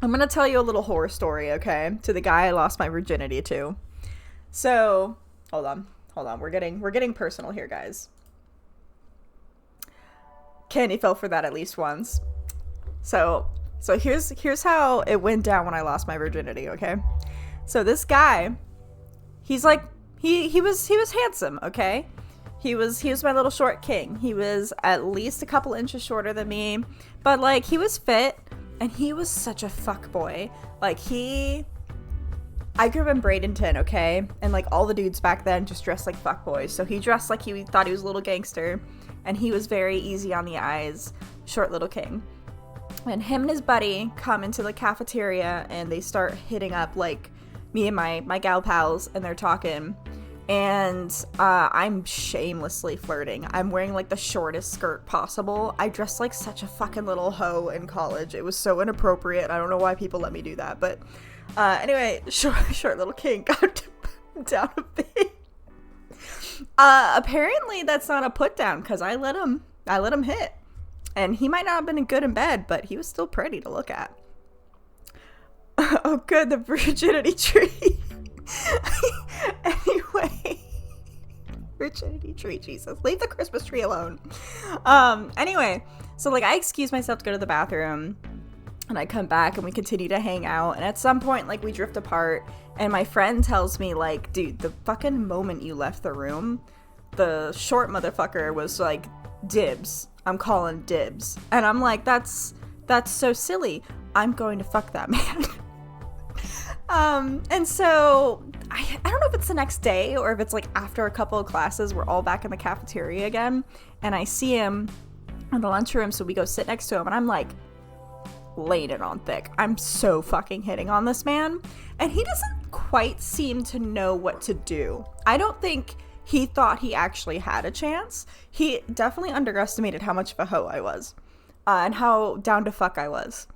I'm gonna tell you a little horror story, okay? To the guy I lost my virginity to. So, hold on. We're getting personal here, guys. Candy fell for that at least once. So, here's how it went down when I lost my virginity, okay? So this guy, he's like he was handsome, okay? He was my little short king. He was at least a couple inches shorter than me, but like he was fit and he was such a fuck boy. Like I grew up in Bradenton, okay? And like all the dudes back then just dressed like fuck boys. So he dressed like he thought he was a little gangster, and he was very easy on the eyes, short little king. And him and his buddy come into the cafeteria and they start hitting up like me and my gal pals, and they're talking. And I'm shamelessly flirting. I'm wearing like the shortest skirt possible. I dressed like such a fucking little hoe in college. It was so inappropriate. I don't know why people let me do that. But anyway, short little king got down a bit. Apparently that's not a put down, because I let him hit. And he might not have been good in bed, but he was still pretty to look at. Oh, good, the virginity tree. Anyway, virginity tree, Jesus, leave the Christmas tree alone. Anyway, so like I excuse myself to go to the bathroom, and I come back and we continue to hang out, and at some point like we drift apart, and my friend tells me like, dude, the fucking moment you left the room, the short motherfucker was like, dibs, I'm calling dibs. And I'm like, that's so silly, I'm going to fuck that man. And so I don't know if it's the next day or if it's like after a couple of classes, we're all back in the cafeteria again, and I see him in the lunchroom, so we go sit next to him, and I'm like laying it on thick. I'm so fucking hitting on this man, and he doesn't quite seem to know what to do. I don't think he thought he actually had a chance. He definitely underestimated how much of a hoe I was, and how down to fuck I was.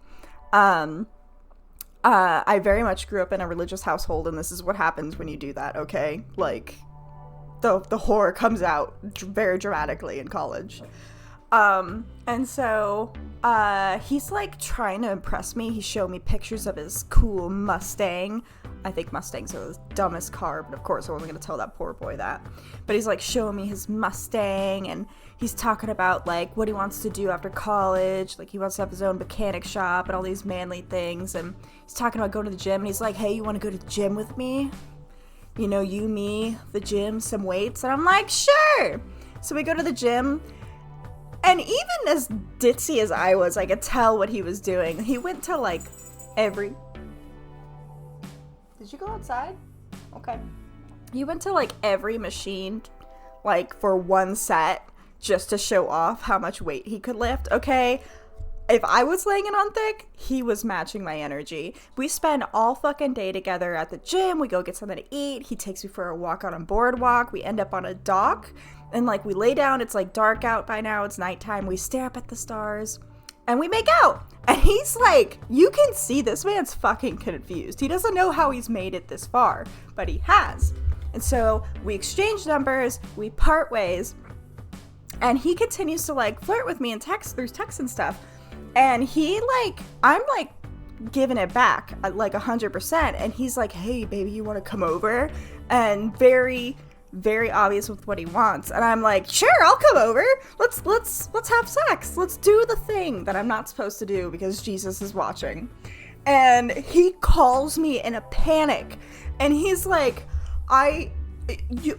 I very much grew up in a religious household, and this is what happens when you do that, okay? Like, the horror comes out very dramatically in college. And so, he's like trying to impress me. He showed me pictures of his cool Mustang. I think Mustangs are the dumbest car, but of course I wasn't going to tell that poor boy that. But he's like showing me his Mustang, and he's talking about like what he wants to do after college. Like he wants to have his own mechanic shop and all these manly things. And he's talking about going to the gym, and he's like, hey, you want to go to the gym with me? You know, you, me, the gym, some weights. And I'm like, sure. So we go to the gym. And even as ditzy as I was, I could tell what he was doing. He went to like every... Did you go outside? Okay. He went to like every machine, like for one set, just to show off how much weight he could lift, okay? If I was laying it on thick, he was matching my energy. We spend all fucking day together at the gym. We go get something to eat. He takes me for a walk on a boardwalk. We end up on a dock. And like we lay down. It's like dark out by now. It's nighttime. We stare up at the stars. And we make out. And he's like, you can see this man's fucking confused. He doesn't know how he's made it this far. But he has. And so we exchange numbers. We part ways. And he continues to like flirt with me and text through texts and stuff. And he like, I'm like giving it back at like 100%. And he's like, hey baby, you want to come over? And very, very obvious with what he wants. And I'm like, sure, I'll come over. Let's have sex. Let's do the thing that I'm not supposed to do because Jesus is watching. And he calls me in a panic. And he's like,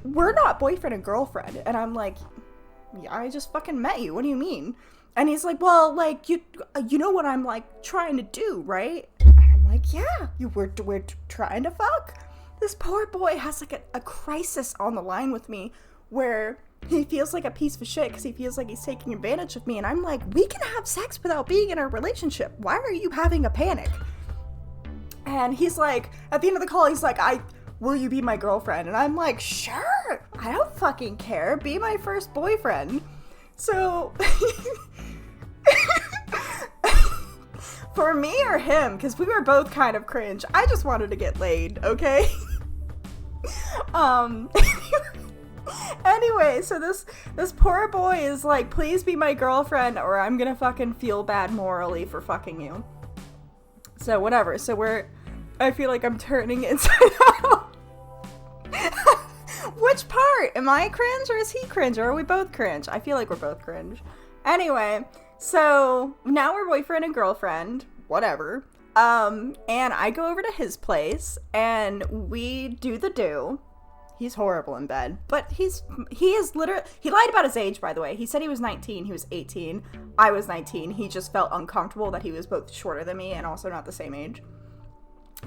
we're not boyfriend and girlfriend. And I'm like, yeah, I just fucking met you. What do you mean? And he's like, well, like, you know what I'm, like, trying to do, right? And I'm like, yeah, we're trying to fuck. This poor boy has, like, a crisis on the line with me where he feels like a piece of shit because he feels like he's taking advantage of me. And I'm like, we can have sex without being in a relationship. Why are you having a panic? And he's like, at the end of the call, he's like, will you be my girlfriend? And I'm like, sure, I don't fucking care. Be my first boyfriend. So... for me or him, because we were both kind of cringe, I just wanted to get laid, okay? Anyway, so this poor boy is like, please be my girlfriend or I'm gonna fucking feel bad morally for fucking you. So whatever. So I feel like I'm turning inside out. Which part? Am I cringe or is he cringe? Or are we both cringe? I feel like we're both cringe. Anyway, so now we're boyfriend and girlfriend. Whatever. And I go over to his place and we do the do. He's horrible in bed, but he is literally, he lied about his age, by the way. He said he was 19, he was 18. I was 19. He just felt uncomfortable that he was both shorter than me and also not the same age.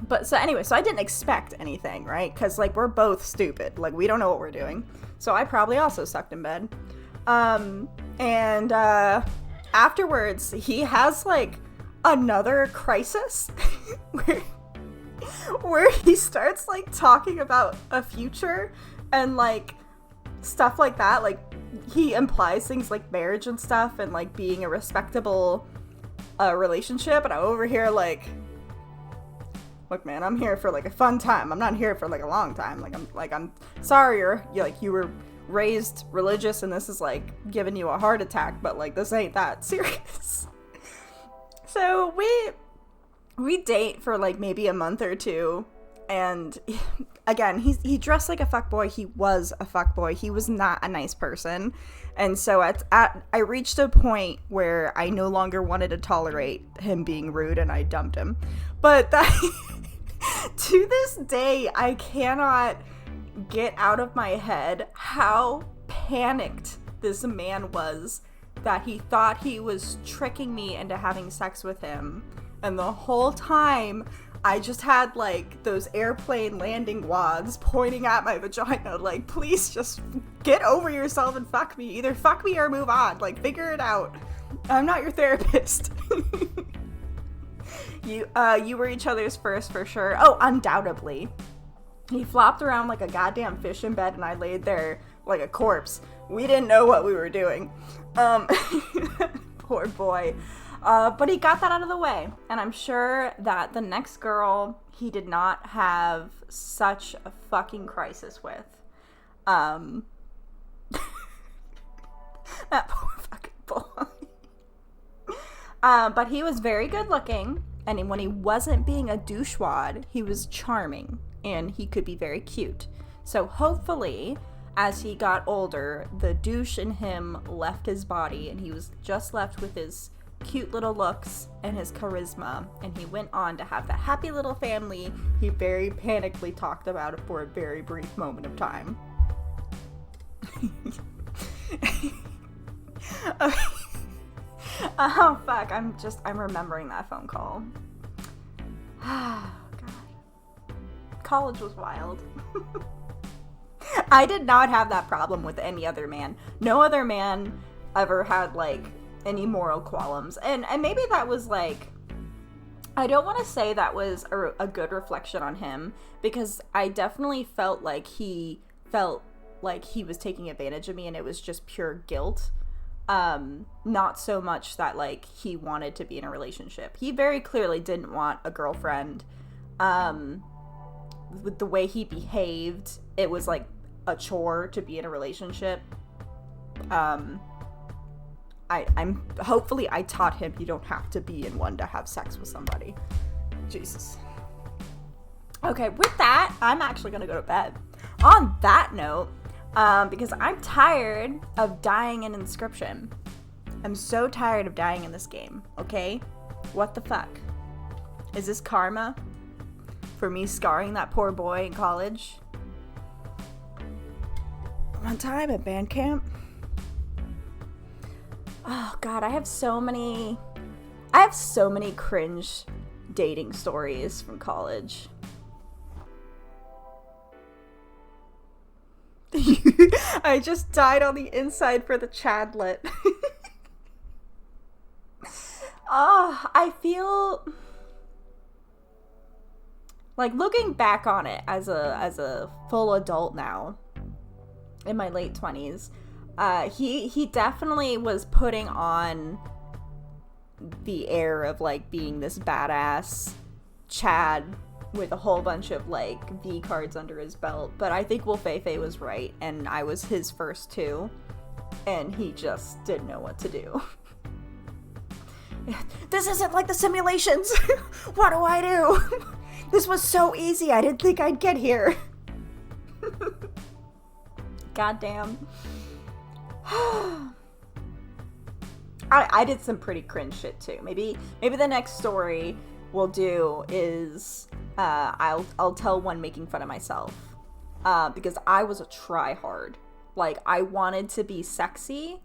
But so anyway, so I didn't expect anything, right? Because like we're both stupid. Like we don't know what we're doing. So I probably also sucked in bed. Afterwards, he has like another crisis where he starts like talking about a future and like stuff like that. Like he implies things like marriage and stuff and like being a respectable relationship, and I'm over here like, look man, I'm here for like a fun time. I'm not here for like a long time. I'm sorry you were raised religious and this is like giving you a heart attack, but like this ain't that serious. So we date for like maybe a month or two, and again, he dressed like a fuckboy. He was a fuckboy. He was not a nice person. And so I reached a point where I no longer wanted to tolerate him being rude, and I dumped him. But to this day, I cannot get out of my head how panicked this man was that he thought he was tricking me into having sex with him. And the whole time, I just had, like, those airplane landing wads pointing at my vagina, like, please just get over yourself and fuck me. Either fuck me or move on. Like, figure it out. I'm not your therapist. You were each other's first for sure. Oh, undoubtedly. He flopped around like a goddamn fish in bed, and I laid there like a corpse. We didn't know what we were doing. Poor boy. But he got that out of the way, and I'm sure that the next girl he did not have such a fucking crisis with. That poor fucking boy. But he was very good looking, and when he wasn't being a douchewad, he was charming, and he could be very cute. So hopefully, as he got older, the douche in him left his body, and he was just left with his cute little looks and his charisma, and he went on to have that happy little family he very panically talked about for a very brief moment of time. Okay. Oh fuck, I'm remembering that phone call. God. College was wild. I did not have that problem with any other man. No other man ever had like any moral qualms, and maybe that was like, I don't want to say that was a good reflection on him, because I definitely felt like he was taking advantage of me, and it was just pure guilt. Not so much that like he wanted to be in a relationship. He very clearly didn't want a girlfriend. With the way he behaved, it was like a chore to be in a relationship. Hopefully I taught him you don't have to be in one to have sex with somebody. Jesus. Okay, with that, I'm actually gonna go to bed. On that note, because I'm tired of dying in Inscription. I'm so tired of dying in this game, okay? What the fuck? Is this karma for me scarring that poor boy in college? One time at band camp. Oh god, I have so many cringe dating stories from college. I just died on the inside for the Chadlet. Oh, I feel like, looking back on it as a full adult now, in my late 20s, he definitely was putting on the air of like being this badass Chad with a whole bunch of like V cards under his belt. But I think Will Feifei was right, and I was his first too, and he just didn't know what to do. This isn't like the simulations. What do I do? This was so easy. I didn't think I'd get here. Goddamn. I did some pretty cringe shit too. Maybe the next story we'll do is I'll tell one making fun of myself. Because I was a tryhard. Like, I wanted to be sexy,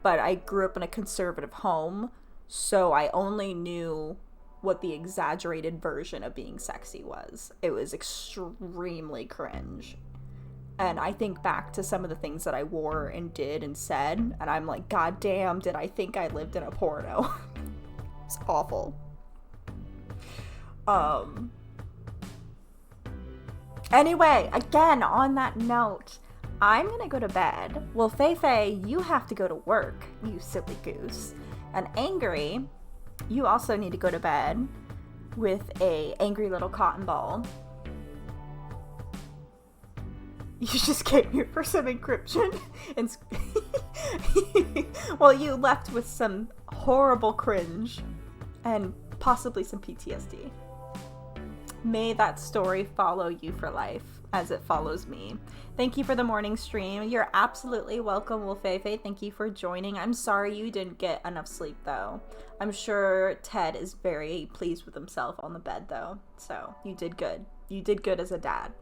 but I grew up in a conservative home, so I only knew what the exaggerated version of being sexy was. It was extremely cringe. And I think back to some of the things that I wore and did and said, and I'm like, God damn, did I think I lived in a porno? It's awful. Anyway, again, on that note, I'm gonna go to bed. Well, Feifei, you have to go to work, you silly goose. And Angry, you also need to go to bed with a angry little cotton ball. You just came here for some encryption. And well, you left with some horrible cringe and possibly some PTSD. May that story follow you for life as it follows me. Thank you for the morning stream. You're absolutely welcome, Wolfefe. Thank you for joining. I'm sorry you didn't get enough sleep, though. I'm sure Ted is very pleased with himself on the bed, though. So you did good. You did good as a dad.